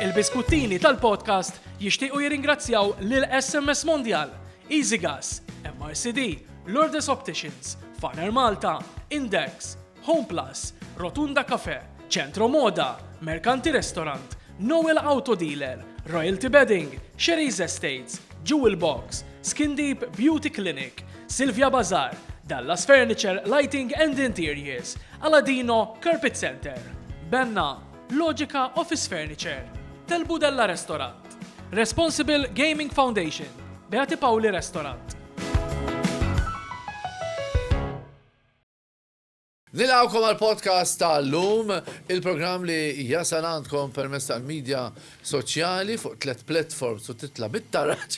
Il-biskuttini tal-podcast jixtiequ jirringrazzjaw lil SMS Mondial, Easy Gas, MRCD, Lourdes Opticians, Farner Malta, Index, Home Plus, Rotunda Cafe, Centro Moda, Mercanti Restaurant, Noel Auto Dealer, Royalty Bedding, Sherry's Estates, Jewel Box, Skin Deep Beauty Clinic, Silvia Bazar, Dallas Furniture, Lighting and Interiors, Aladino Carpet Center, Benna, Logica Office Furniture, Telbu Della Restaurant, Responsible Gaming Foundation, Beati Pauli Restaurant. Nilgħawkom għal-podcast tal-lum, il-program li jasal għandkom permess tal-medja soċjali fuq 3 platforms u titla bit-taraġ.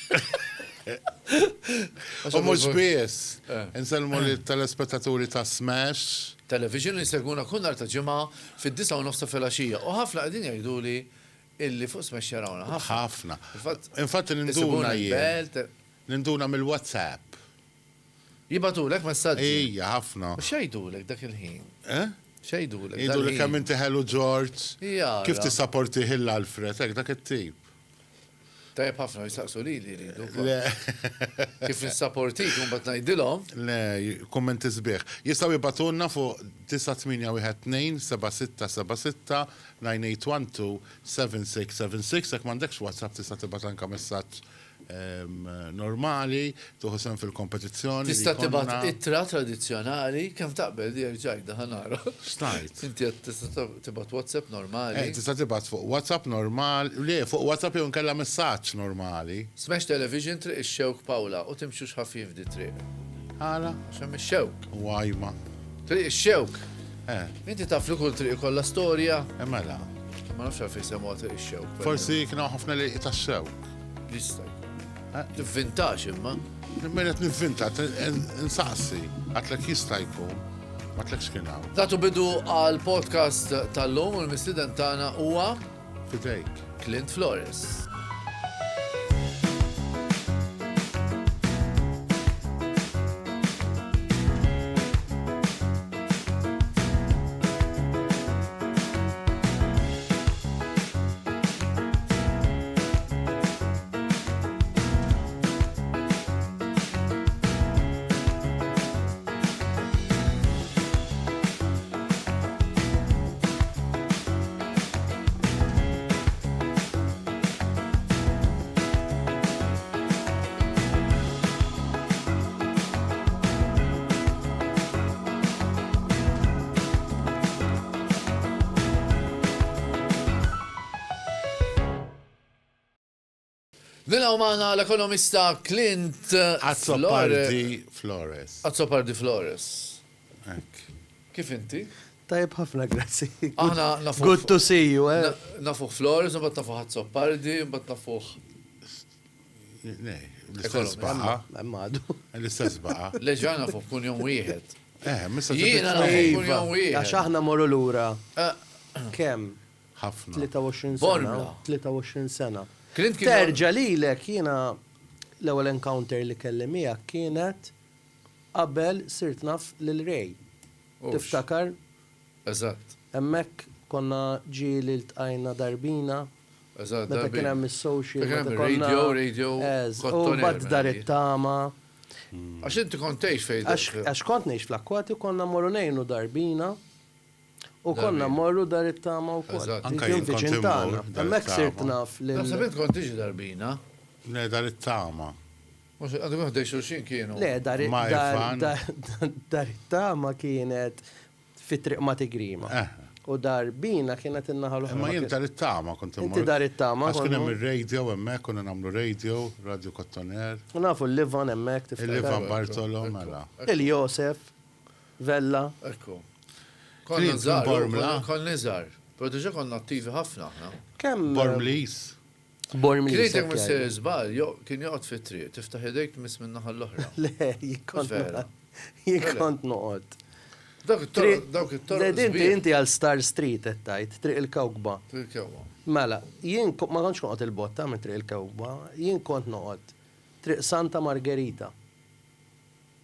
U mux bies, nselmu li telespettaturi ta' Smash. Television li seguna kun nar ta' ġimgħa fid-9:30 filgħaxija. U ħafna qegħdin jgħiduli illi fuq Smash jarawna. ħafna. Infatti ninduna jien. Ninduna mill-WhatsApp. Jibatulek messaġġi. Ija, ħafna. Xejdulek dak il-ħin? Xejdulek. Jidulek kemm inti ħelu George. Ija. Kif tisapporti Hill Alfred, dak it-tip. Tajab ħafna jistaqsu li jridu. Le. Kif nissapportik un bat ngħidilhom. Le, kummenti sbieħ. Jistgħu jibatunna fuq 9812-7676 9812 7676 jekk m'għandekx WhatsApp tista' tibgħat anke messaġġ normali, tuħu fil-kompetizzjoni. Tista' tibgħat ittra tradizzjonali, kemm taqbel di ġajda ħanara. Xtajt. Inti tista' tibgħat WhatsApp normali. Tista' tibgħat fuq WhatsApp normali, le fuq WhatsApp jew nkella messaġġ normali. Smash Television triq ix-xewk Pawla u timxux ħafif di triq. Ħala. Xem ix-xewk. Wajma. Triq ix-xewk. Inti taf li kull triq ikollha storja. Mela. Ma nafx għalfejn semmuha triq ix-xewk. Forsi kienu ħafna li tax-xewk. Jista' Tivvintax imma. Menet nivvinta, nsaqsi, għatlek jista' jkun, għatlek xkienaw. Datu bidu għal podcast tal-lum u l-mistiden tagħna huwa Fidejk. Clint Flores. Dinaw maħna l-ekonomista Clint Flores. Azzopardi Flores. Kif inti? Tajb ħafna, grazzi. Aħna nafuħ. Good to see you, eh? Nafuħ Flores, un bat nafuħ Azzopardi, un bat nafuħ. Ne, l-istess baqa. Għammadu. L-istess baqa. Leġa nafuħ kun jom wieħed. Missa Jiena nafuħ kun jom wieħed. Għax aħna morru l-ura. Kem? ħafna. 23 sena. Bormla. 23 sena. Terġa lilek jiena l-ewwel encounter li kelli miegħek kienet qabel sirt naf lil Ray. Tiftakar? Eżatt. Hemmhekk konna ġieli ltqajna darbina. Eżatt. Meta kien hemm is-social. Radio. U bad dar it-tama. Għax inti kontejx fejn. Għax kont ngħix fl-akkwati konna morru ngħinu darbina. U konna morru dar it-tama u kol. Anka jien kont immur. Hemmhekk sirt naf lil. Nasabint kont tiġi darbina. Le, dar it-tama. Għadu għahdej xulxin kienu. Le, dar it-tama kienet fit-triq ma tigrima. U darbina kienet innaħal Ma jien dar it-tama kont immur. Inti dar it-tama. Għax kien hemm ir-radio hemmhekk, konna nagħmlu Radio Kottoner. U nafu l-Livan hemmhekk tiftakar. Il-Livan Bartolo mela. Il-Josef, Vella. Ekku. Konna nizar. Pero diġa konna attivi ħafna. Kemm Bormlis. Bormlis. Kritek mis zbal, kien joqgħod fit-triq, tiftaħ idejk mis minnaħa l-oħra. Le, jikont noqgħod. Dawk it-torq. Inti għal Star Street tajt, triq il-Kawkba. Mela, jien ma kontx noqgħod il-botta minn triq il-Kawkba, jien kont noqgħod triq Santa Margherita.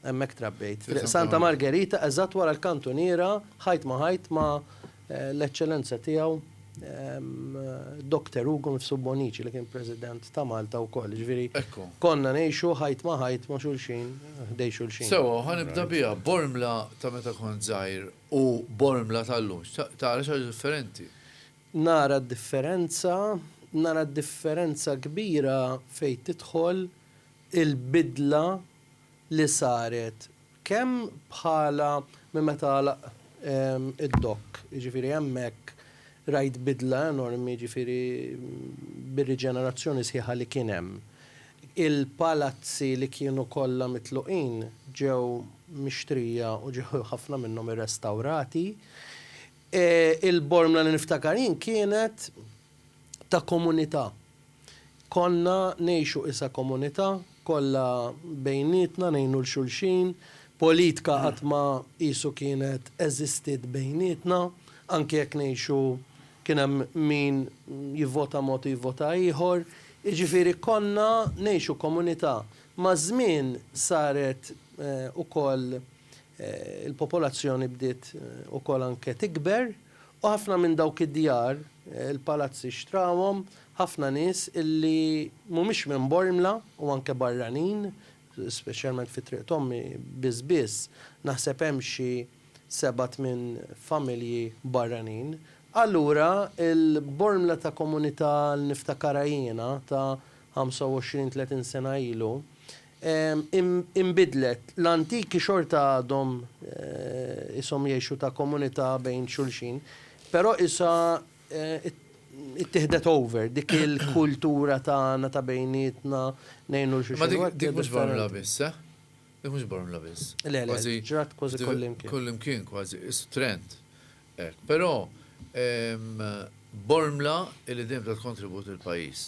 Emmek trabbejt. Santa Margherita, eżatt wara l-kantuniera, ħajt ma l-eċċellenza tiegħu Dr. Ugo Mifsubbonici li kien president ta' Malta wkoll, ġifieri Ekku. konna ngħixu ħajt ma' xulxin, ħdej xulxin. Sewa, ħanibda bija, Bormla ta' meta kont żgħir u Bormla tal-lum, tara xi differenti. Nara differenza kbira fejn tidħol il-bidla li saret kemm bħala minn meta id-dok, ġifieri hemmhekk rajt bidla enormi, ġifieri bir-riġenerazzjoni sħiħa li kien hemm. Il-palazzi li kienu kollha mitluqin ġew mixtrija u ġew ħafna minnhom irrestawrati. Il-Bormla li niftakarin kienet ta' komunità. Konna ngħixu isa komunità, kollha bejnietna ngħinu l-xulxin, politika qatt ma qisu kienet eżistiet bejnietna, anke jekk ngħixu kien hemm min jivvota mod jivvota ieħor, jiġifieri konna ngħixu komunità. Ma' żmien saret ukoll il-popolazzjoni bdiet ukoll anke tikber u ħafna minn dawk id-djar il-palazzi xtrawhom ħafna nies illi mhumiex minn Bormla u anke barranin, speċjalment fi Triq Tommi biss naħseb hemm xi 7-8 familji barranin. Allura il-Bormla ta' komunità l-niftakara jiena ta' 25-30 sena ilu imbidlet. L-antiki xorta għadhom isom jgħixu ta' komunità bejn xulxin, però issa it-tihdet over dik il-kultura tagħna ta' bejnietna ngħinu xulxin. Ma dik mhux Bormla biss, eh? Dik mhux Bormla biss. Le, ġrat kważi kullimkien. Kullimkien kważi, is trend. Però Bormla illi dejjem ta' kontribut il-pajjiż.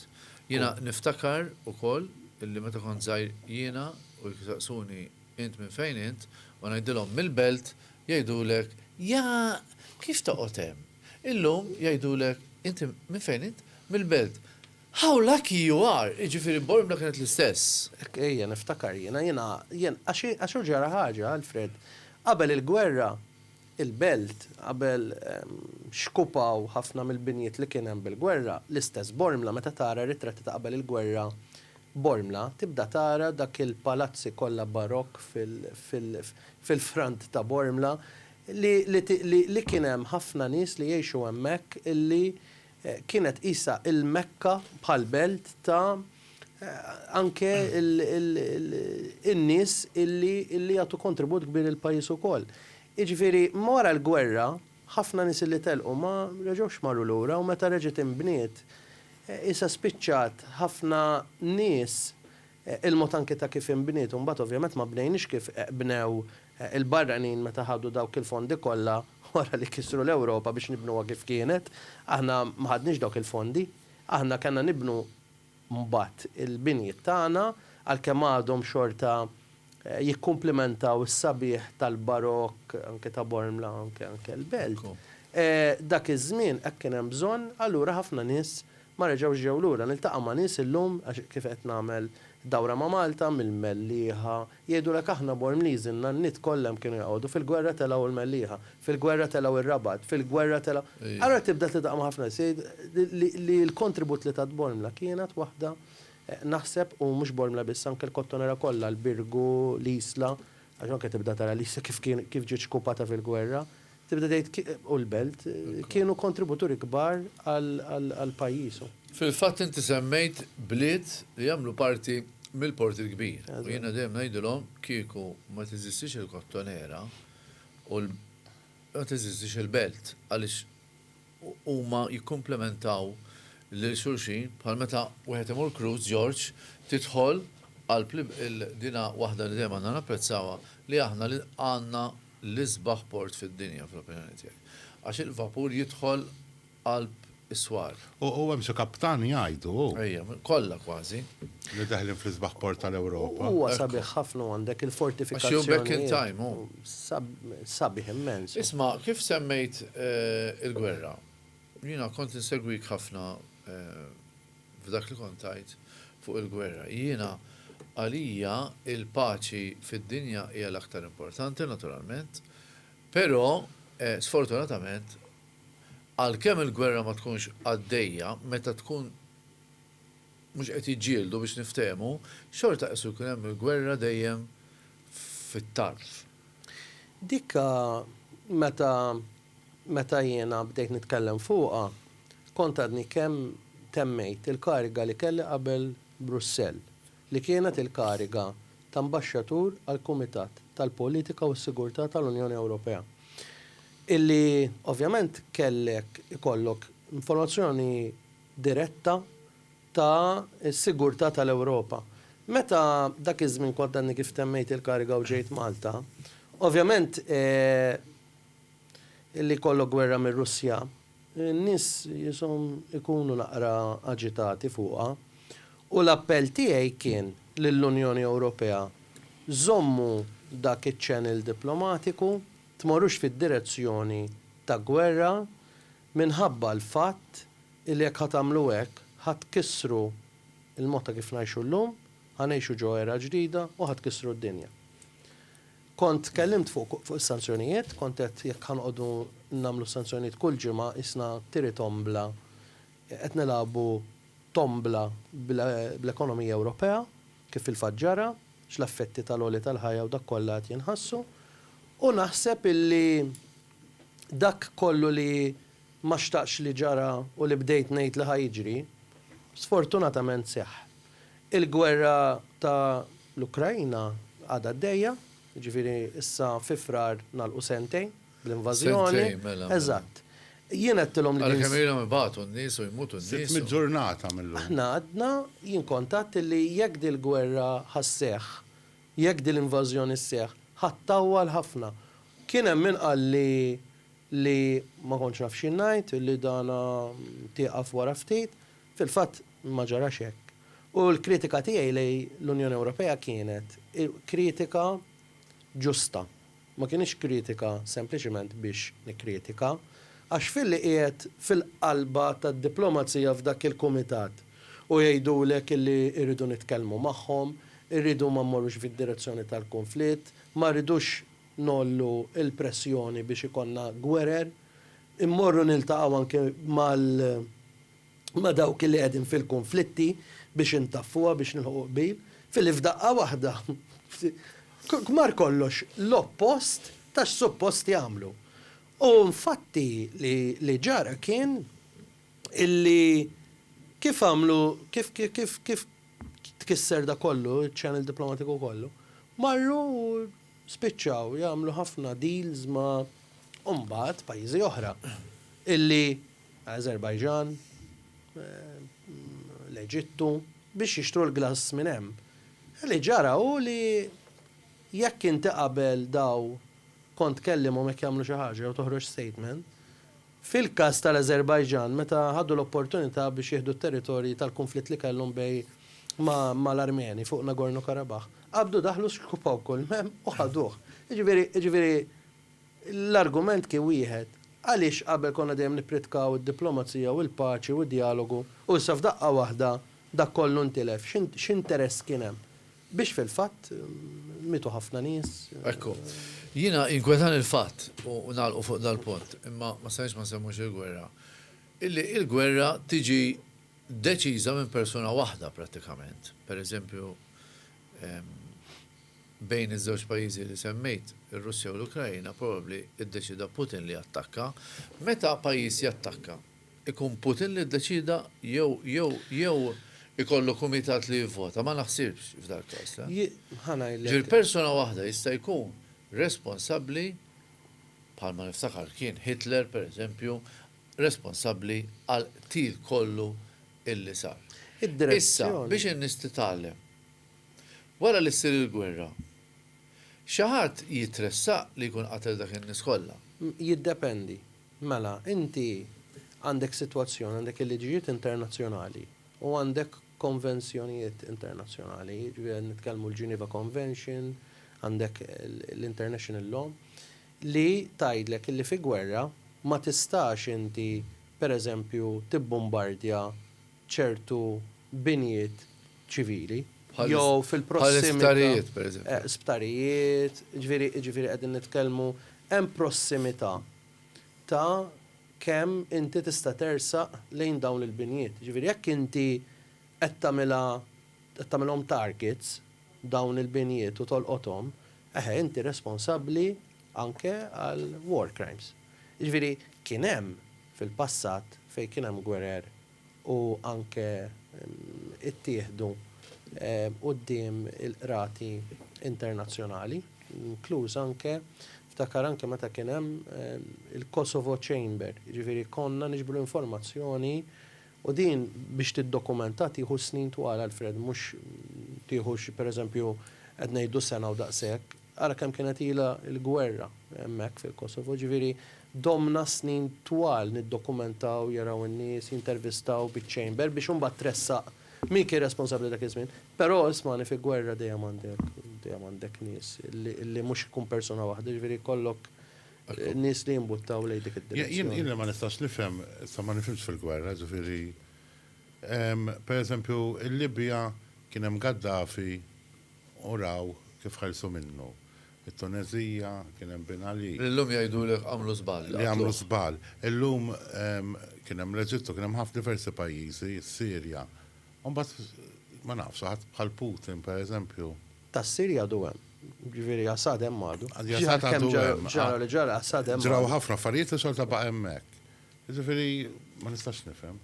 Jiena niftakar ukoll illi meta kont żgħir jiena u jsaqsuni int minn fejn int u ngħidilhom mill-belt jgħidulek ja kif toqgħod hemm. Illum jgħidulek inti minn fejn int mill-belt. How lucky you are! Jiġifieri Bormla kienet l-istess. Ejja niftakar jiena għax ġara ħaġa, Alfred, qabel il-gwerra il-belt qabel xkupaw ħafna mill-binjiet li kien hemm bil-gwerra, l-istess Bormla meta tara ritratti ta' qabel il-gwerra Bormla tibda tara dak il-palazzi kollha barokk fil-front ta' Bormla li kien hemm ħafna nies li jgħixu hemmhekk illi kienet isa il-Mekka bħal belt ta' anke in-nies illi jagħtu kontribut kbir il-pajjiż ukoll. Jiġifieri wara l-gwerra ħafna nies li telqu ma reġgħux marru lura u meta reġgħet inbniet issa spiċċat ħafna nies il-mod anke ta' kif inbniet u mbagħad ovvjament ma bnejniex kif bnew il-barranin meta ħadu dawk il-fondi kollha wara li kisru l-Ewropa biex nibnuha kif kienet, aħna ma ħadniex dawk il-fondi, aħna kellna nibnu mbagħad il-binjiet tagħna għalkemm għadhom xorta jikkumplimentaw is-sabiħ tal-barokk anke ta' Bormla anke l-belt. Dak iż-żmien hekk kien hemm bżonn, allura ħafna nies ma reġgħux ġew lura, niltaqa' ma' nies illum kif qed nagħmel dawra ma' Malta mill-Mellieħa, jgħidulek aħna Bormliż inna n-nies kollha kienu jqogħdu fil-gwerra telgħu il-Mellieħa, fil-gwerra telgħu ir-Rabat, fil-gwerra telgħu. Allura tibda tiltaqa' ma' ħafna li l-kontribut li tat Bormla kienet waħda naħseb u mhux Bormla biss anke l-Kottonera kollha, l-Birgu, l-Isla, għax anke tibda tara l-Isla kif ġiet xkupata fil-gwerra. Tibda tgħid u l-belt kienu kontributuri kbar għall-pajjiżu. Fil-fatt inti semmejt bliet li jagħmlu parti mill-Port il-Kbir. U jiena dejjem ngħidilhom kieku ma teżistix il-Kottonera u ma teżistix il-belt għaliex huma jikkumplementaw lil xulxin bħal meta wieħed imur Cruise George tidħol għal dina waħda li dejjem għandna napprezzawha li aħna li għandna l-isbaħ port fid-dinja fl-opinjoni tiegħi. Għax il-vapur jidħol qalb iswar. U hemm xi kaptani jgħidu. Ejja, kollha kważi. Li daħlin fl-isbaħ port tal-Ewropa. Huwa sabiħ ħafna għandek il-fortifikazzjoni. Back in time, sabiħ immens. Isma' kif semmejt il-gwerra? Jiena kont insegwik ħafna f'dak li kont tajt fuq il-gwerra. Jiena għalija il-paċi fid-dinja hija l-aktar importanti naturalment, però sfortunatament għalkemm il-gwerra ma tkunx għaddejja, meta tkun mhux qed jiġġieldu biex niftehmu, xorta qisu jkun hemm il-gwerra dejjem fit-tarf. Dikka meta jiena bdejt nitkellem fuqha, kont għadni kemm temmejt il-kariga li kelli qabel Brussell, li kienet il-kariga ta' ambaxxatur għall-Kumitat tal-Politika u s-Sigurtà tal-Unjoni Ewropea. Illi ovvjament ikollok informazzjoni diretta ta' s-sigurtà tal-Ewropa. Meta dak iż-żmien kont għandni kif temmejt il-kariga u ġejt Malta, ovvjament illi kollok gwerra mir-Russja, n-nies jisom ikunu naqra aġitati fuqha. U l-appell tiegħi kien lill-Unjoni Ewropea żommu dak iċ-channel diplomatiku, tmorrux fid-direzzjoni ta' gwerra minħabba l-fatt li jekk ħatamlu hekk ħatkissru il-mod ta' kif ngħixu llum, ħanejxu ġo era ġdida u ħatkissru d-dinja. Kont kellimt fuq is-sanzjonijiet, kont qed jekk ħanqogħdu nagħmlu sanzjonijiet kull ġimgħa isna tiri tombla qed nilagħbu tombla bl-ekonomija Ewropea kif il-faġġara, x'l-affetti tal-għoli tal-ħajja u dak kollha qed jinħassu. U naħseb illi dak kollu li ma xtaqx li ġara u li bdejt ngħid li ħajġri, sfortunatament seħħ. Il-gwerra ta' l-Ukrajna għadha għaddejja, ġifieri issa fi frar nagħlqu sentejn bl-invażjoni. Eżatt. Jien għedtilhom li. Għalkemm ilhom ibatu n-nies u jmutu n-nies. Sitt mid-ġurnata mill-lum. Aħna għadna jien kontatt li jekk dil-gwerra ħasseħ, jekk dil-invażjoni sseħħ, ħattawwal ħafna. Kien hemm min qal li ma kontx naf xi ngħid, li dana tieqaf wara ftit, fil-fatt ma ġarax hekk. U l-kritika tiegħi li l-Unjoni Ewropea kienet kritika ġusta. Ma kienx kritika sempliċement biex nikkritika, għax fil-li qiegħed fil-qalba tad-diplomazija f'dak il-kumitat u jgħidulek illi irridu nitkellmu magħhom, irridu ma mmorrux fid-direzzjoni tal-konflitt, ma rridux nollu il-pressjoni biex ikonna gwerer, immorru niltaqgħu anke ma dawk li qegħdin fil-konflitti biex intaffuha biex nilħuq qbil, fil-li f'daqqa waħda. Kmar kollox l-oppost tax suppost jagħmlu. U infatti li ġara kien illi kif għamlu, kif tkisser da kollu, il-channel diplomatiku kollu, marru spiċċaw jagħmlu ħafna deals ma' mbagħad pajjiżi oħra illi Azerbajġan, l-Eġittu biex jixtru l-glass minn hemm. Li ġara u li jekk inti qabel daw kont kellimhom hekk jagħmlu xi ħaġa jew toħroġ statement. Fil-każ tal-Azerbajġan meta ħadu l-opportunità biex jieħdu t-territorji tal-konflitt li kellhom bej mal-Armeni fuq Nagorno-Karabakh, qabdu daħlu xkupaw kull mem u ħaduh. Jiġifieri l-argument kien wieħed għaliex qabel konna dejjem nippritkaw id-diplomazija u l-paċi u d-dialogu u issa f'daqqa waħda dak kollu ntilef. X'interess kien hemm? Biex fil-fatt mitu ħafna nies. Ekku, jiena inkwetan il-fatt u nagħlqu fuq dal-punt, imma ma stajx ma semmux il-gwerra. Illi il-gwerra tiġi deċiża minn persuna waħda prattikament. Per eżempju, bejn iż-żewġ pajjiżi li semmejt, ir-Russja u l-Ukrajna, probabbli iddeċida Putin li attakka. Meta pajjiż jattakka, ikun Putin li ddeċida jew ikollu kumitat li jivvota, ma naħsibx f'dak każ. Ġil persuna waħda jista' jkun responsabbli bħalma niftakar kien Hitler pereżempju responsabbli għal til kollu illi sar. Issa biex in-nies titgħallem wara li ssir il-gwerra, xi ħadd jitressaq li jkun qatel dak in-nies kollha. Jiddependi. Mela, inti għandek sitwazzjoni, għandek il-liġijiet internazzjonali u għandek konvenzjonijiet internazzjonali, nitkellmu l-Geneva Convention, għandek l-International Law, li tgħidlek illi fi gwerra ma tistax inti pereżempju tibbombardja ċertu binjiet ċivili, jew fil-prossimità. Sptarijiet, pereżempju. Sptarijiet, ġifieri qegħdin nitkellmu hemm prossimità ta' kemm inti tista' tersaq lejn dawn il-binjiet. Ġifieri jekk inti qed tagħmilhom targets dawn il-binjiet u tolqothom, inti responsabbli anke għal war crimes. Ġifieri kien hemm fil-passat fejn kien hemm gwerer u anke ittieħdu quddiem il-qrati internazzjonali, inkluż anke ftakar anke meta kien hemm il-Kosovo Chamber, ġifieri konna niġbru informazzjoni u din biex tiddokumenta tieħu snin twal Alfred, mhux tieħu pereżempju qed ngħidu sena u daqshekk, ara kemm kienet ilha l-gwerra hemmhekk fil-Kosovo, ġifieri domna snin twal niddokumentaw jaraw in-nies, jintervistaw biċ-chamber biex imbagħad tressaq min kien responsabbli dak iż-żmien. Però ismani fil-gwerra dejjem għandek nies li mhux ikun persuna waħda, ġifieri kollok nies li jimbuttaw lejn dik id-direzzjoni. Jien ma nistax nifhem, sa ma nifhimx fil-gwerra, ġifieri pereżempju il-Libja kien hemm Gaddafi u raw kif ħelsu minnu. it-Tunezija kien hemm Ben Ali. Illum jgħidulek għamlu żball. Li għamlu żball. Illum kien hemm l-Eġittu, kien hemm ħafna diversi pajjiżi, Sirja. Mbagħad ma nafx ħadd bħal Putin pereżempju. Tas-Sirja du hemm. Ġifieri Assad hemm għadu. Assad għadu hemm. Ġara li ġara Assad hemm. Ġraw ħafna affarijiet li xorta baqa' hemmhekk. Ġifieri ma nistax nifhem.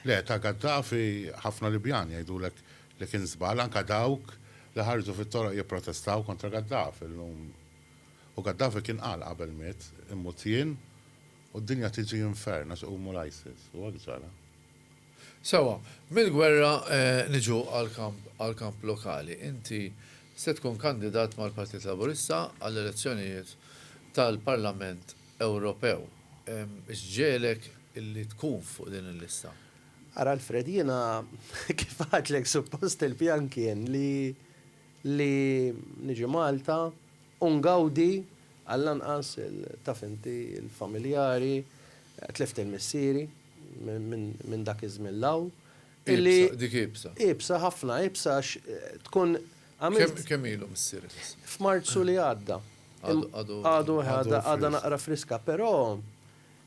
Le, ta' Gaddafi ħafna Libjani jgħidulek li kien żball anke dawk li ħarġu fit-toroq jipprotestaw kontra Gaddafi llum. U Gaddafi kien qal qabel miet immut jien u d-dinja tiġi inferna x'qumu l-ISIS. U għak ġara. Sewa, mill-gwerra niġu għal-kamp lokali. Inti se tkun kandidat mal-Partit Laburista għall-elezzjonijiet tal-Parlament Ewropew. X'ġielek illi tkun fuq din il-lista? Ara Alfred, jiena kif għadlek suppost il-pjan kien li niġi Malta ungawdi għall-anqas taf inti il-familjari, tlift il-missieri minn dak iż-żmien law. Dik ibsa. Ibsa ħafna, ibsa tkun għamilt. Kemm ilu missieri? F'Marzu li għadda. Għadda naqra friska, però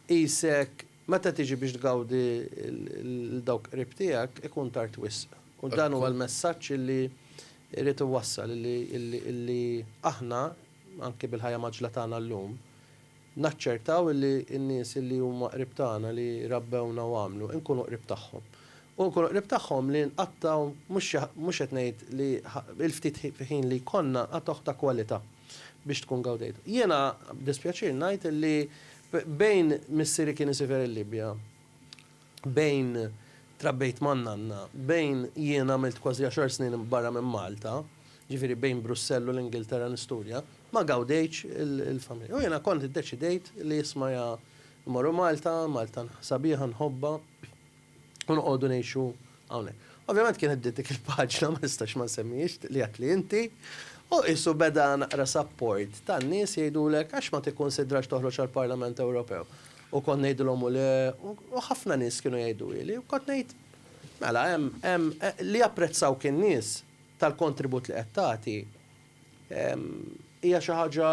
isek meta tiġi biex tgawdi l-dawk qrib tiegħek ikun tard wisq. U dan huwa l-messaġġ li rrid iwassal li aħna anke bil-ħajja maġla tagħna llum naċċertaw li n-nies li huma qrib tagħna li rabbewna u għamlu nkunu qrib tagħhom. U nkunu qrib tagħhom li nqattaw mhux qed ngħid li l-ftit ħin li konna nqattaw ta' kwalità biex tkun gawdejtu. Jiena dispjaċir ngħid li bejn missieri kien isifer il-Libja, bejn trabbejt man-nanna, bejn jien għamilt kważi 10 snin barra minn Malta, ġifieri bejn Brussell u l-Ingilterra l-Isturja, ma gawdejx il-familja. U jiena kont iddeċidejt li jismaja mmorru Malta sabiħa nħobba u noqogħdu ngħixu hawnhekk. Ovvjament kien dik il-paġna ma nistax ma nsemmix li għat li inti. U issu beda naqra support tan-nies jgħidulek għax ma tikkonsidrax toħroġ għall-Parlament Ewropew. U kont ngħidulhom u ħafna nies kienu jgħiduli u kont ngħid mela hemm li apprezzaw kien nies tal-kontribut li qed tagħti hija xi ħaġa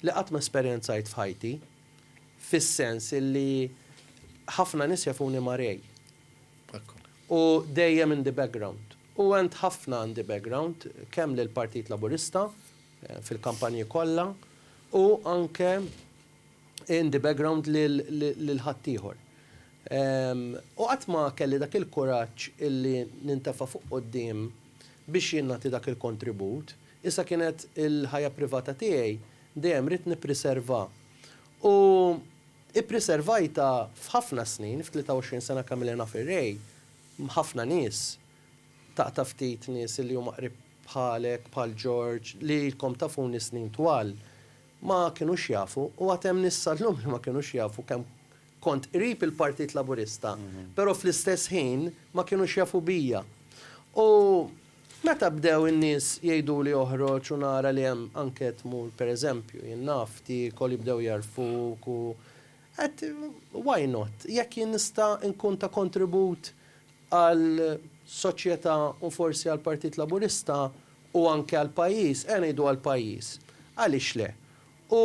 li qatt ma esperjenzajt f'ħajti fis-sens illi ħafna nies jafuni Marej. U dejjem in the background. U għand ħafna għandi background, kemm lil Partit Laburista fil-kampanji kollha u anke in the background lil ħaddieħor. U qatt ma kelli dak il-kuraġġ illi nintefa' fuq quddiem biex jien nagħti dak il-kontribut, issa kienet il-ħajja privata tiegħi dejjem rid nippreserva. U ippreservajta f'ħafna snin, f'23 sena kamilena fir-Rej, ħafna nies taqta' ftit nies li huma qrib bħalek, bħal George, li jkom tafuni snin twal, ma kienux jafu, u għatem nissallum li ma kienux jafu kemm kont qrib il-Partit Laburista, però fl-istess ħin ma kienux jafu bija. U meta bdew in-nies jgħidu li oħroġ u nara li hemm anke tmur pereżempju jien nafti kol jibdew jarfuk u why not? Jekk jien nista' nkun ta' kontribut għal soċjetà u forsi għal Partit Laburista u anke għal pajjiż, ngħidu għal pajjiż. Għaliex le? U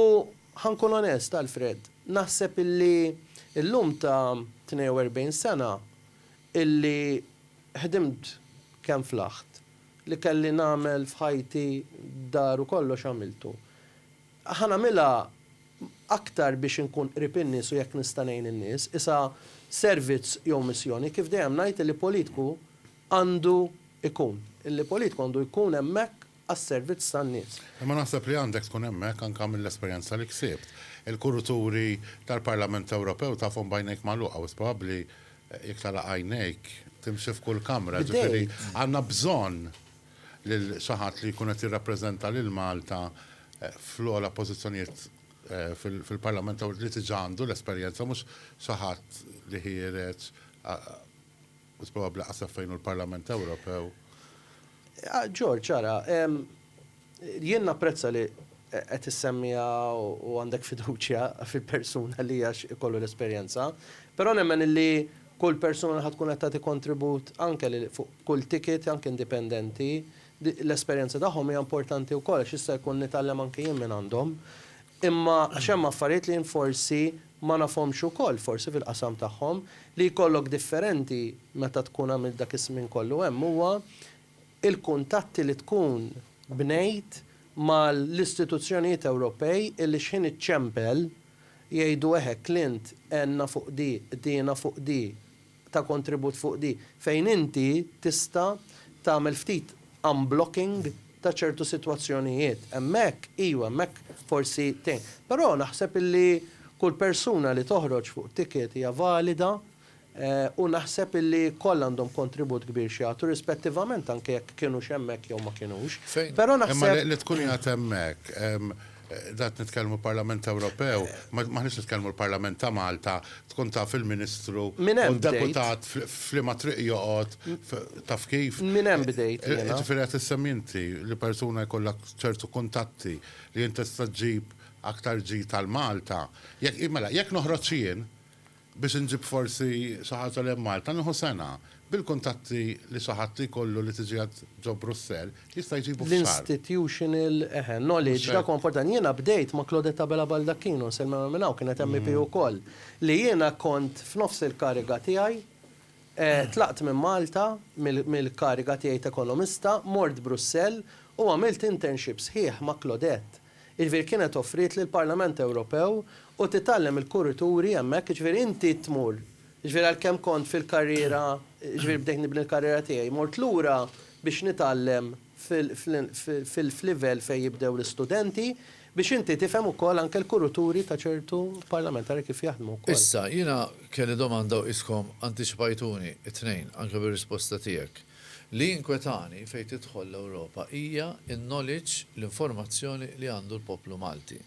ħankun onest, Alfred, naħseb illi Illum ta' 42 sena illi ħdimt kemm flaħt li kelli nagħmel f'ħajti dar u kollox għamiltu. Ħanamilha aktar biex inkun qrib in-nies u jekk nista' ngħin in-nies, isa servizz jew missjoni kif dejjem ngħid li politiku għandu ikun. Illi politiku għandu jkun hemmhekk għas-servizz tan-nies. Ma naħseb li għandek tkun hemmhekk anke mill-esperjenza li ksibt. Il-kuruturi tal-Parlament Ewropew tafhom bajnejk magħluqa u probabbli jekk tala għajnejk timxi f'kull kamra. Ġifieri għandna bżonn lil xi ħadd li jkun qed jirrappreżenta lil Malta fl-ogħla pożizzjonijiet fil-Parlament Ewropew li tiġa għandu l-esperjenza mhux xi ħadd li ħiereġ u probabbli qasab fejn l-Parlament Ewropew. George, ċara, jien napprezza li qed issemmija u għandek fiduċja fil-persuna li għax ikollu l-esperjenza, però nemmen li kull persuna ħad tkun qed tagħti kontribut anke fuq kull ticket anke indipendenti, l-esperjenza tagħhom hija importanti wkoll għax issa jkun nitgħallem anke jien minn għandhom. Imma xemm affarijiet li forsi ma nafhomx ukoll forsi fil-qasam tagħhom li jkollok differenti meta tkun għamil dak is-żmien kollu hemm huwa il-kuntatti li tkun bnejt mal-istituzzjonijiet Ewropej illi x'in iċċempel jgħidu Clint għenna fuq di, dina fuq di, ta' kontribut fuq di, fejn inti tista' tagħmel ftit unblocking ta' ċertu sitwazzjonijiet. Hemmhekk forsi tejn. Però naħseb illi kull persuna li toħroġ fuq ticket hija valida u naħseb illi koll għandhom kontribut kbir xi jagħtu rispettivament anke jekk kienu hemmhekk jew ma kinux. Però naħseb li tkun qiegħed hemmhekk dat nitkellmu Parlament Ewropew, ma ħniex nitkellmu l-Parlament ta' Malta, tkun taf il-Ministru u deputat f'liema triq joqgħod taf kif. Min hemm bdejt jiena. Ġifieri qed issemminti li persuna jkollok ċertu kuntatti li inti tista' ġġib aktar ġi tal-Malta. Jekk noħroġ jien biex inġib forsi xi ħaġa li Malta nieħu sena bil-kuntatti li xi ħadd jkollu li tiġi ġo Brussell jista' jġibu l-institutional knowledge dak importanti. Jiena bdejt ma' Claudetta Bella Baldacchino selma minnaw kienet MP wkoll li jiena kont f'nofs il-kariga tiegħi tlaqt minn Malta mill-kariga tiegħi ta' ekonomista, mort Brussell u għamilt internship sħiħ ma' Claudette. Iġveri kienet offrit lill-Parlament Ewropew u titgħallem il-kurituri hemmhekk, iġveri inti tmur. Iġveri għalkemm kont fil-karriera, iġveri bdejt nibni l-karriera tiegħi, mort lura biex nitgħallem fil-livell fejn jibdew l-istudenti biex inti tifhem ukoll anke l-kurituri ta' ċertu parlamentari kif jaħdmu wkoll. Issa, jiena kelli domanda u iskom antiċipajtuni it-tnejn anke bir-risposta tiegħek. Li inkwetani fejn tidħol l-Ewropa hija in-knowledge, l-informazzjoni li għandu l-poplu Malti.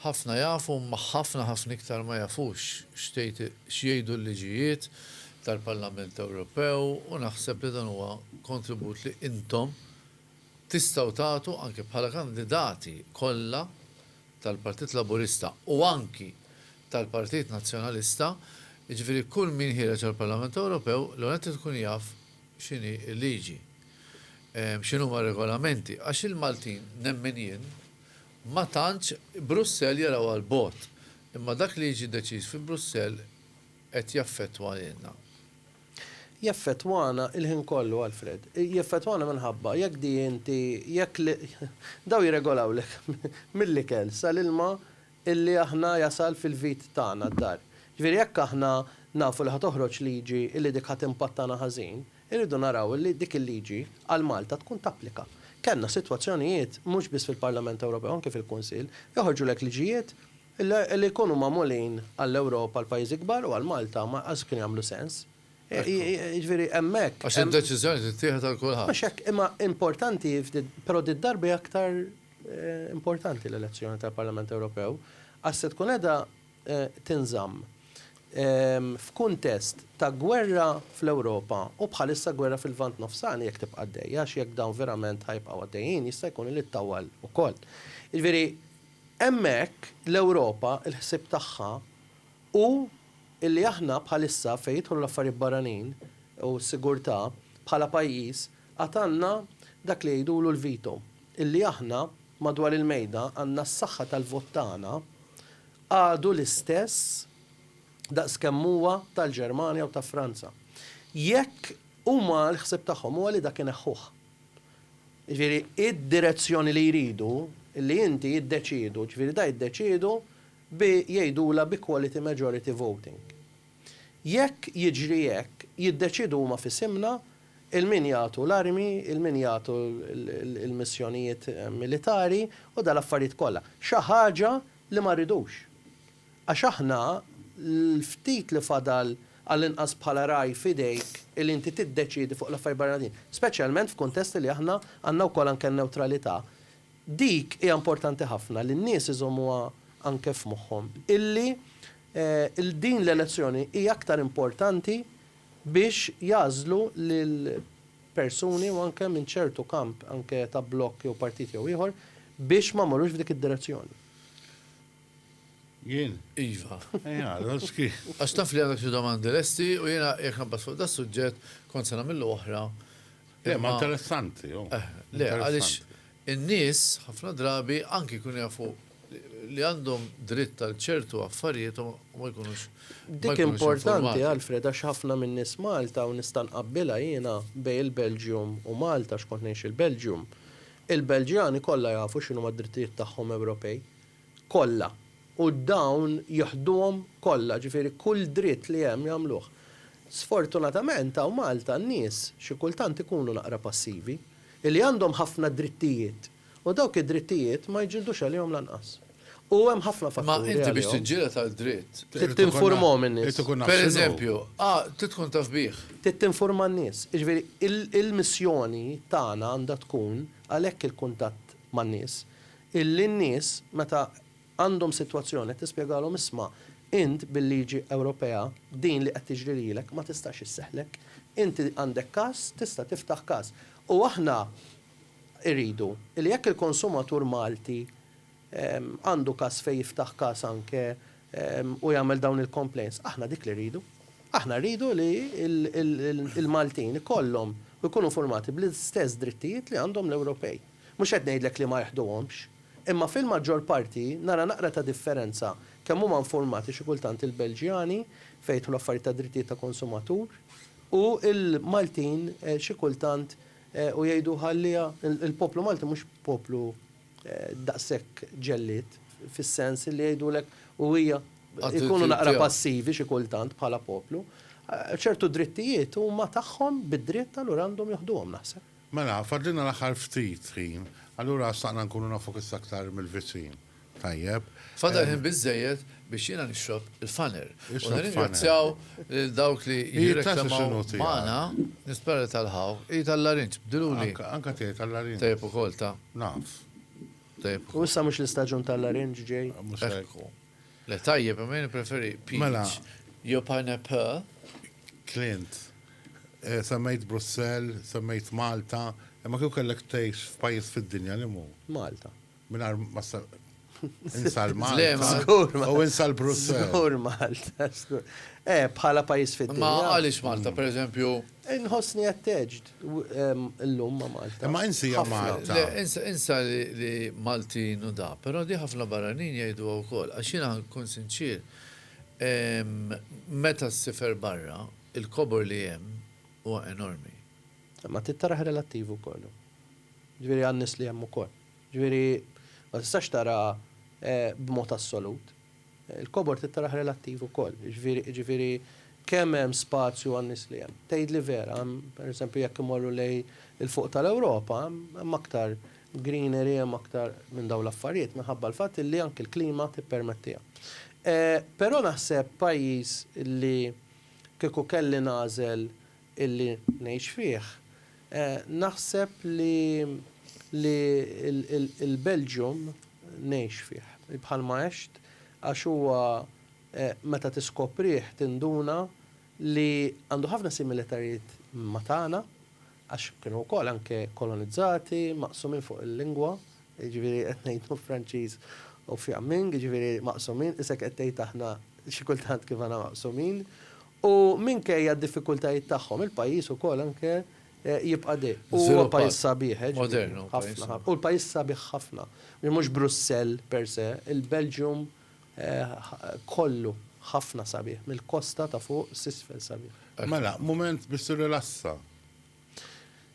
Ħafna jafu, ma ħafna iktar ma jafux x'jgħidu l-liġijiet tal-Parlament Ewropew u naħseb li dan huwa kontribut li intom tistgħu tagħtu anke bħala kandidati kollha tal-Partit Laburista u anki tal-Partit Nazzjonalista, jiġifieri kull min ħireġ għall-Parlament Ewropew l-għonet tkun jaf x'inhi l-liġi, x'inhuma regolamenti, għax il-Maltin nemmen jien ma tantx Brussell jaraw għal-bot, imma dak li jiġi deċiż fi Brussell qed jaffettwa lilna. Jaffettwana il-ħin kollu, Alfred. Jaffettwana minħabba jekk di inti daw jirregolawlek mill-ikel sal-ilma illi aħna jasal fil-vit tagħna d-dar. Ġifieri jekk aħna nafu li ħatoħroġ liġi illi dik ħadd impattana ħażin, irridu naraw illi dik il-liġi għal Malta tkun tapplika. Kenna sitwazzjonijiet mhux biss fil-Parlament Ewropew anke fil-Kunsill, joħorġu lek liġijiet li jkunu magħmulin għall-Ewropa għal pajjiżi kbar u għal Malta ma qas kien jagħmlu sens. Jiġifieri hemmhekk. Għax id-deċiżjoni tittieħed għal kulħadd. Mhux hekk imma importanti però d-darba aktar importanti l-elezzjoni tal-Parlament Ewropew għas se tkun qiegħda tinżamm f'kuntest ta' gwerra fl-Ewropa u bħalissa gwerra fil-Vant Nofsani jekk tibqa' għaddejja għax jekk dawn verament ħajbqgħu għaddejjin jista' jkun li ttawwal ukoll. Jiġifieri hemmhekk l-Ewropa l-ħsieb tagħha u illi aħna bħalissa fejn jidħlu l-affarijiet barranin u s-sigurtà bħala pajjiż għatanna dak li jgħidulu l-vito. Illi aħna madwar il-mejda għandna s-saħħa tal-vot tagħna għadu l-istess daqs kemm huwa tal-Ġermanja u ta' Franza. Jekk huma l-ħsieb tagħhom huwa li dak ineħħuh. Ġifieri id-direzzjoni li jridu li inti jiddeċiedu, ġifieri da jiddeċiedu bi jgħidula bi quality majority voting. Jekk jiġri hekk, jiddeċiedu huma f'isimna il-min jagħtu l-armi, il-min jagħtu l-missjonijiet militari u dal-affarijiet kollha. Xi ħaġa li ma rridux. Għax aħna l-ftit li fadal għall-inqas bħala raj fidejk il inti tiddeċidi fuq l-affarijiet barranin, speċjalment f'kuntesti li aħna għandna wkoll anke neutralità. Dik hija importanti ħafna li n-nies iżommuha anke f'moħħhom illi din l-elezzjoni hija aktar importanti biex jażlu lil persuni u anke minn ċertu kamp anke ta' blokk jew partit jew ieħor biex ma morrux f'dik id-direzzjoni. Jien. Iva. Roski. Għax taf li għandek xi domandi lesti u jiena jekk nbass fuq da suġġett kont se nagħmillu oħra. Ma interessanti. Le, għaliex in-nies ħafna drabi anki jkunu jafu li għandhom dritt tal ċertu affarijiet u ma jkunux. Dik importanti, Alfred, għax ħafna minn nies Malta u nista' nqabbilha jiena bejn il-Belġium u Malta x'kont ngħix il-Belġium. Il-Belġjani kollha jafu x'inhu mad-drittijiet tagħhom Ewropej. Kollha. U dawn jaħduhom kollha, ġifieri kull dritt li hemm jagħmluh. Sfortunatament hawn Malta n-nies xi kultant ikunu naqra passivi, illi għandhom ħafna drittijiet. U dawk id-drittijiet ma jġildux għalihom lanqas. U hemm ħafna fatturi. Ma inti biex tiġġieled tal-dritt. Tinformhom in-nies. Per eżempju, tkun taf bih. Tinforma n-nies. Jiġifieri il-missjoni tagħna għandha tkun għalhekk il-kuntatt man-nies. Illi n-nies meta għandhom sitwazzjoni tispjegalhom isma' int bil-liġi Ewropea din li qed tiġri lilek ma tistax isseħħlek. Inti għandek każ, tista' tiftaħ każ. U aħna irridu li jekk il-konsumatur Malti għandu każ fejn jiftaħ każ anke u jagħmel dawn il-complaints, aħna dik li rridu. Aħna rridu li il-Maltin ikollhom u jkunu formati bl-istess drittijiet li għandhom l-Ewropej. Mhux qed ngħidlek li ma jeħduhomx, imma fil-maġġor parti nara naqra ta' differenza kemm huma informati xi kultant il-Belġjani fejn jidħlu affarijiet ta' drittijiet ta' konsumatur u il-Maltin xi kultant u jgħidu ħallija il-poplu Malti mhux poplu daqshekk ġellied fis-sens li jgħidulek u hija jkunu naqra passivi xi kultant bħala poplu. ċertu drittijiet huma tagħhom bid-dritt allura għandhom jaħduhom naħseb. Mela, fadlina l-aħħar ftit ħin, allura staqna nkunu nafu aktar mill-viċin. Tajjeb. Fadal ħin biżejjed biex jiena nixrob il-faner. U nirringrazzjaw lil dawk li jirreklamaw magħna nispera tal-ħaw, tal-larinġ, bdiluli. Anka tiegħi tal-larinġ. Tajjeb ukoll ta' naf. U issa mhux l-istaġun tal-larinġ ġej. Le tajjeb, ma preferi peach. Jo pineapple. Clint. Semmejt Brussell, semmejt Malta, imma kif kellek tgħix f'pajjiż fid-dinja li mhu? Malta. Minar insal Malta. U insal Brussell. Skur Malta, skur. Bħala pajjiż fid-dinja. Ma għaliex Malta, per eżempju. Inħossni atteġġ illum ma' Malta. Ma insija Malta. Insa li Maltin u da, però di ħafna barranin jgħidu wkoll, għax jiena nkun sinċir. Meta s-sifer barra, il-kobor li hemm huwa enormi. Ma tittaraħ relattivu kollu. Ġifieri għannis li hemm ukoll. Ġifieri ma tistax tara b'mod assolut. Il-kobor tittaraħ relattiv ukoll. Ġifieri kemm hemm spazju għan-nies li hemm. Tgħidli vera, pereżempju jekk imorru lej il-fuq tal-Ewropa, hemm aktar greenery, hemm aktar minn dawn l-affarijiet minħabba l-fatt li anke l-klima tippermettiha. Però naħseb pajjiż li kieku kelli nażel illi ngħix fih, naħseb li il-Belġium ngħix fih. Bħalma għext għax huwa meta tiskoprih tinduna li għandu ħafna similitarijiet ma' tagħna għax kienu wkoll anke kolonizzati, maqsumin fuq il-lingwa, jiġifieri qed ngħidu Franċiż u fjammin, jiġifieri maqsumin, isek qed tgħid aħna xi kultant kif għandna maqsumin. U minkejja d-diffikultajiet tagħhom il-pajjiż ukoll anke jibqa' dej. Huwa pajjiż sabiħ, modernu ħafna. U l-pajjiż sabiħ ħafna. Mhux Brussell per se, il-Belġium kollu ħafna sabiħ, mill-kosta ta' fuq s-isfel sabiħ. Mela, moment biex rilassa.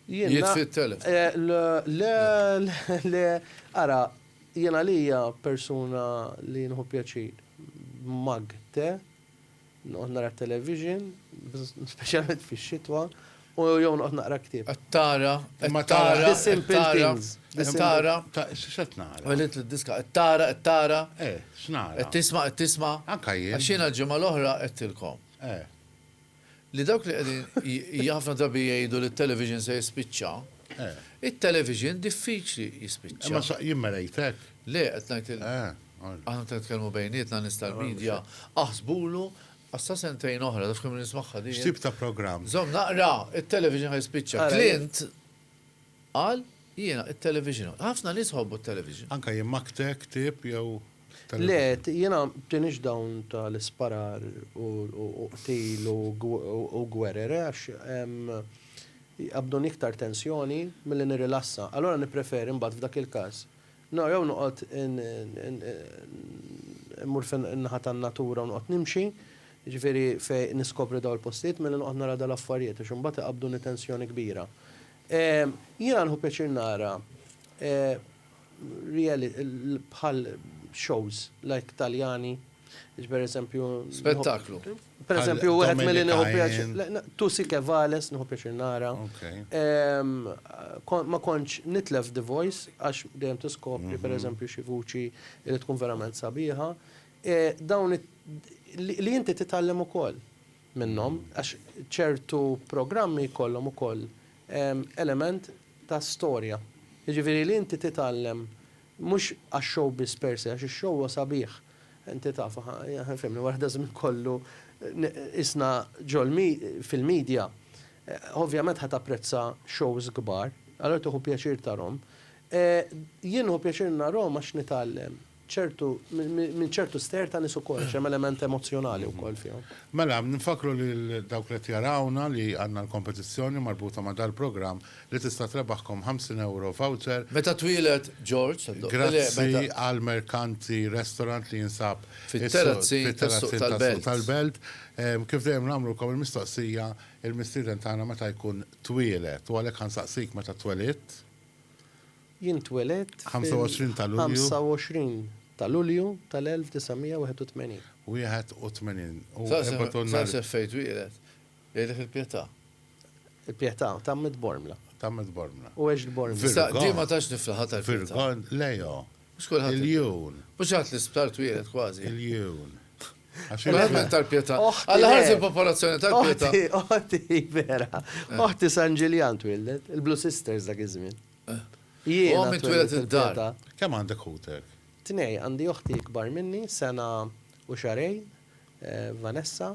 Jitfit telef. Le, ara, jiena lija persuna li nħu pjaċir mag te, naqra television, specialment fi xitwa, u jew naqra ktib. Attara, X'qed nara? Għalit l-diska, attara, x'nara? tisma. Anka jien. Għaxina ġemma l-oħra għettilkom. Li dawk li għedin jgħafna drabi jgħidu li t-television se jispiċċa, il-television diffiċli jispiċċa. Ma jimmerejtek. Le, għetnajt aħna t-tkelmu bejnietna nistal-medja, aħsbulu, għassa sentejn oħra, daf kem nismaħħa di. X'tib ta' program? Zom, naqra, il-television ħajspiċċa. Clint għal, jiena, il-television. ħafna nisħobbu il-television. Anka jimmaktek, tip, jew. Le, jiena tinix dawn tal-isparar u qtil u gwerer, għax għabdu iktar tensjoni mill-li nirilassa. Allora nipreferi mbagħad f'dak il-każ. No, jew noqgħod immur fin-naħa tan-natura u noqgħod nimxi, jiġifieri fej niskopri daw il-postijiet milli noqgħod nara dal-affarijiet għax imbagħad iqabduni tensjoni kbira. Jiena nħu pjaċir nara bħal shows like Taljani, per eżempju. Spettaklu. Per eżempju, għed mill-li nħu pjaċir. Tusi Kevales nħu pjaċir nara. Ma konċ nitlef The Voice, għax dejjem tiskopri, per eżempju, xi vuċi li tkun verament sabiħa. Dawn li inti titgħallem ukoll minnhom, għax ċertu programmi jkollhom ukoll element ta' storja. Jiġifieri li inti titgħallem mhux għax-show bis-persi, għax ix-show huwa sabiħ. Inti taf, fehmni, waħda żmien kollu isna ġol fil-medja. Ovvjament ħat apprezza shows kbar, allora tieħu pjaċir tarhom. Jien hu pjaċir narhom għax nitgħallem minn ċertu ster ta' nies ukoll, xem element emozjonali wkoll fihom. Mela, nfakru li dawk li jarawna li għandna l-kompetizzjoni marbuta ma' dal-programm li tista' trebaħkom €50 voucher. Meta twilet George, grazzi għal Merkanti Restaurant li jinsab fit-terrazzi tal-Belt. Kif dejjem nagħmlukom il-mistoqsija, il-mistieden tagħna meta jkun twielet, u għalhekk ħansaqsik meta twelidt. Jien twilet 25 ta' Lulju. 25 ta' Lulju tal-1981. 81. Sa' fejt wielet. Jgħidek il-Pjetà. Il-Pjetà, tammet Bormla. U eġ il-Bormla. Di ma tax niflaħat tal-Pjetà. Virgon, lejo. Il-jun. Mux għat l-isptar twilet kważi. Il-jun. Għalment tal-Pjetà. Għal-ħarż il-popolazzjoni tal-Pjetà. Oħti, vera. Oħti San Ġiljan twillet. Il-Blue Sisters dak iż-żmien. Jiena minn twilet id-dar. Kemm għandek ħutek? Tnej, għandi uħti ikbar minni, sena u xarejn, Vanessa,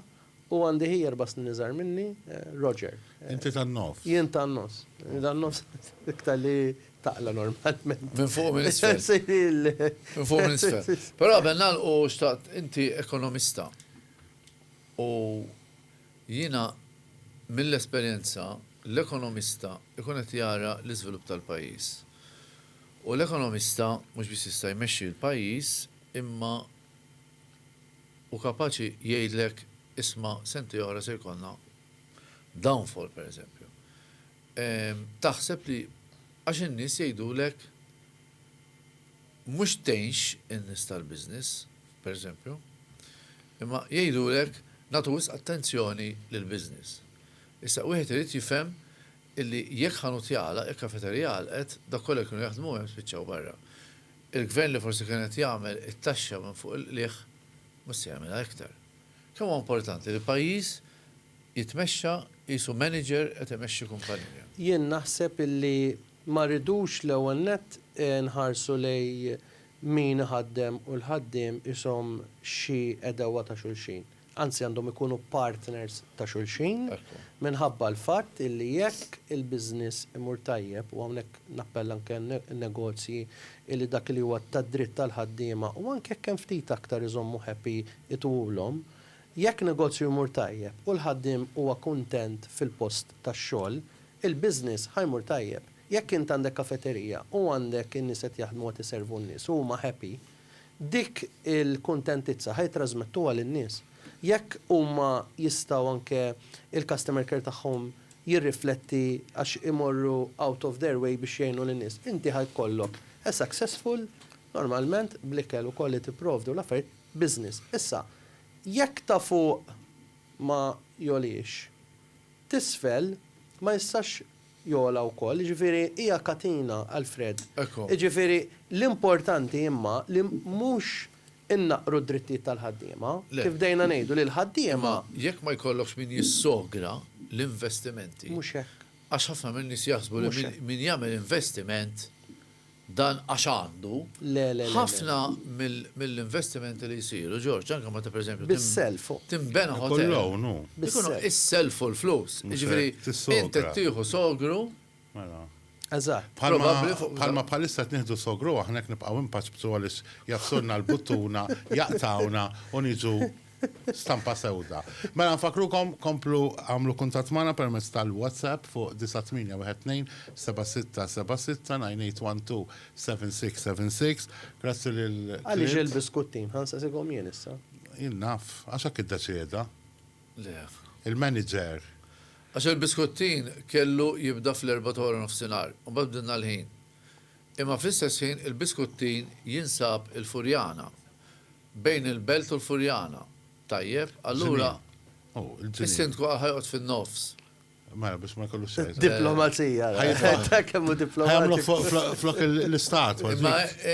u għandi hi 4 snin iżgħar minni, Roger. Inti tan-nofs. Jien tan-nofs. Tan-nofs iktar li taqla normalment. Minn fuq minn isfel. Minn fuq minn isfel. Però bennal u xtaqt inti ekonomista. U jiena mill-esperjenza l-ekonomista ikun qed jara l-iżvilupp tal-pajjiż. U l-ekonomista mhux biss jista' jmexxi l-pajjiż imma u kapaċi jgħidlek isma' senti oħra se jkollna downfall pereżempju. Taħseb li għax in-nies jgħidulek mhux tgħinx in-nies tal-business, pereżempju, imma jgħidulek nagħtu wisq attenzjoni lill-business. Issa wieħed irid jifhem illi jekk ħanut jagħlaq, jekk kafeterija għalqet, dak kollha kienu jaħdmu hemm spiċċaw barra. Il-gvern li forsi kienet jagħmel it-taxxa minn fuq il-qlieħ mhux se jagħmilha iktar. Kemm huwa importanti li pajjiż jitmexxa qisu manager qed imexxi kumpanija. Jien naħseb illi ma rridux l-ewwel nett nħarsu lej min ħaddem u l-ħaddiem ishom xi edewa ta' xulxin. Anzi għandhom ikunu partners ta' xulxin minħabba l-fatt illi jekk il-business imur tajjeb u hawnhekk nappella anke n-negozji illi dak li huwa tad-dritt tal-ħaddiema u anke kemm ftit aktar iżommu happy itulhom, jekk negozju imur tajjeb u l-ħaddiem huwa kuntent fil-post tax-xogħol, il-business ħajmur tajjeb. Jekk int għandek kafeterija u għandek in-nies qed jaħdmu qed iservu n-nies huma happy, dik il-kuntentizza ħajtrażmettuha lin-nies. jekk huma jistgħu anke il-customer care tagħhom jirrifletti għax imorru out of their way biex jgħinu lin-nies, inti ħajkollok a successful normalment bl-ikel ukoll li tipprovdu l-affarijiet business. Issa, jekk ta' fuq ma jolix, tisfel ma jistax jola wkoll, ġifieri hija katina Alfred. Ġifieri l-importanti imma li mhux innaqru d-drittijiet tal-ħaddiema, kif dejna ngħidu li l-ħaddiema. Jekk ma jkollokx min jissogra l-investimenti. Mhux hekk. Għax ħafna minn nies jaħsbu li min jagħmel investiment dan għax għandu. Ħafna mill-investimenti li jsiru, Ġorġ, anke meta pereżempju bis-self. Timbena hotel. Ikunu is-self u l-flus. Jiġifieri inti tieħu sogru. Eżatt. Bħalma bħalissa tnieħdu sogru aħna hekk nibqgħu impaċbsu għaliex jafsurna l-buttuna, jaqtawna u niġu stampa sewda. Mela nfakrukom komplu għamlu kuntatt magħna permezz tal-WhatsApp fuq 9812 7676 9812 7676. Grazzi lil. Għaliex il-biskuttin, ħansa sigom jien issa. Jien naf, għax hekk iddeċieda. Le. Il-manager. Għax il-biskuttin kellu jibda fl-4 nofsinhar u bdilna l-ħin. Imma fl-istess ħin il-biskuttin jinsab il-Furjana bejn il-Belt u l-Furjana. Tajjeb, allura is-sindku ħajqod fin-nofs. Mela biex ma jkollux xejn. Diplomazija. Ta' kemmu diplomazija. Flok l-istat. Ma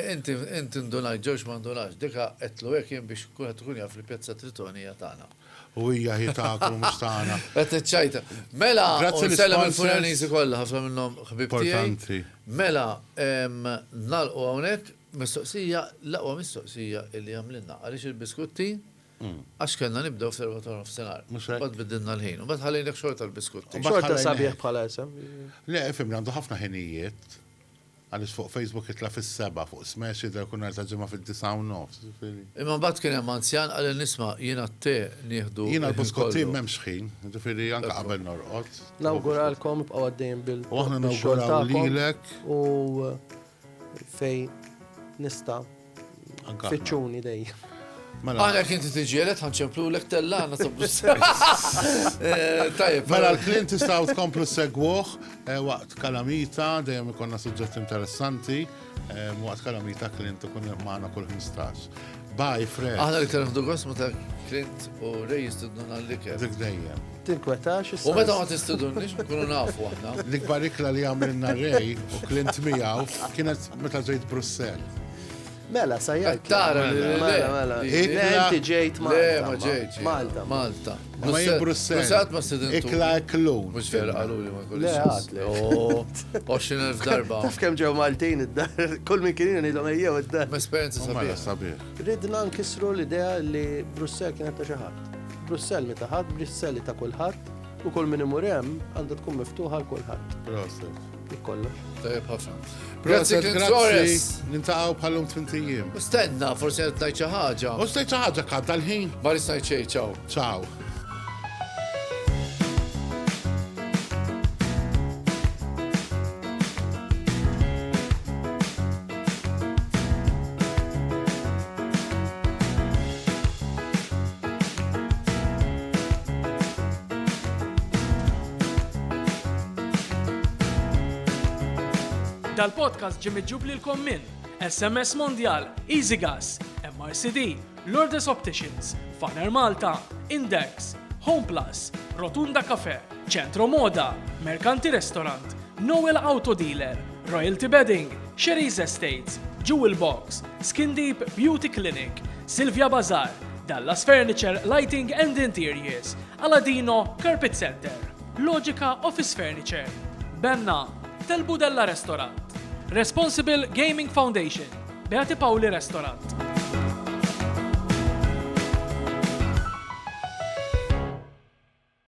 inti ndunaj, Ġorġ ma ndunax, dika qedlu hekk jien biex kulħadd ikun jaf li pjazza Tritonija tagħna. U hija ħitaku mhux tagħna. Qed iċċajta. Mela, sellem il-Furjaniżi kollha ħafna minnhom ħbib tiegħi. Mela, nagħlqu hawnhekk mistoqsija, l-aqwa mistoqsija li għamlilna għaliex il-biskuttin għax kellna nibdew f'4 nofsinhar. Bad bidilna l-ħin. U bad ħallejnek xorta l-biskuttin. Xorta sabiħ bħala isem. Le, fimni għandu ħafna ħinijiet. Għaliex fuq Facebook jitla fis-7, fuq Smash jidher kun nhar ta' ġimgħa fid-9:09. Imma mbagħad kien hemm anzjan qal nisma' jiena t-te nieħdu. Jiena l-biskuttin m'hemmx ħin, ġifieri anke qabel norqod. Nawguralkom ibqgħu għaddejjin bil. U aħna nawguraw lilek. U fej nista' fiċċuni dejjem. Għana kien t-tġielet ħanċemplu l-ek tellana ta' Brussel. Mela l-klient tistaw tkomplu segwuħ waqt kalamita, dejjem ikonna suġġett interessanti, waqt kalamita klient ikun maħna kull 15. Bye, Fred. Aħna li t-nħdu għosmu ta' klient u rej jistudun għal-liker. Dik dejjem. Tinkwetax U meta ma tistudunniex, kunu nafu aħna. L-ikbar ikla li għamilna rej u klient miegħu kienet meta ġejt Brussel. Mela, sajjak. Tara, mela. Inti ġejt Malta. Le, ma ġejt. Malta. Ma jien Brussel. Brussel ma studintu. Ikla eklun. Mux vera għalu li ma kolli. Le, għatli. 20,000 darba. Taf kem ġew Maltin id-dar, kull min kienina nidhom ejjew id-dar. Ma esperienza sabiħ. Ridna nkissru l-idea li Brussel kienet ta' xi ħadd. Brussel mi ta' ħadd, Brussel ta' kulħadd, u kull min imur hemm għandha tkun miftuħa l kulħadd. Proset. Ikkollox. Tajjeb ħafna. Grazzi, nintaqgħu bħalhom 20 jiem. Stenna, forsi qed ngħid xi ħaġa. U ngħid xi ħaġa kadda l-ħin. Ma rridx ngħid xejn, ciao. Ciao. Dal-podcast ġim iġġub lilkom minn SMS Mondial, EasyGas, MRCD, Lourdes Opticians, Faner Malta, Index, Homeplus, Rotunda Cafe, Centro Moda, Mercanti Restaurant, Noel Auto Dealer, Royalty Bedding, Sherry's Estates, Jewel Box, Skin Deep Beauty Clinic, Silvia Bazar, Dallas Furniture, Lighting and Interiors, Aladino Carpet Center, Logica Office Furniture, Benna, Tel Budella Restaurant, Responsible Gaming Foundation, Beati Pauli Restaurant.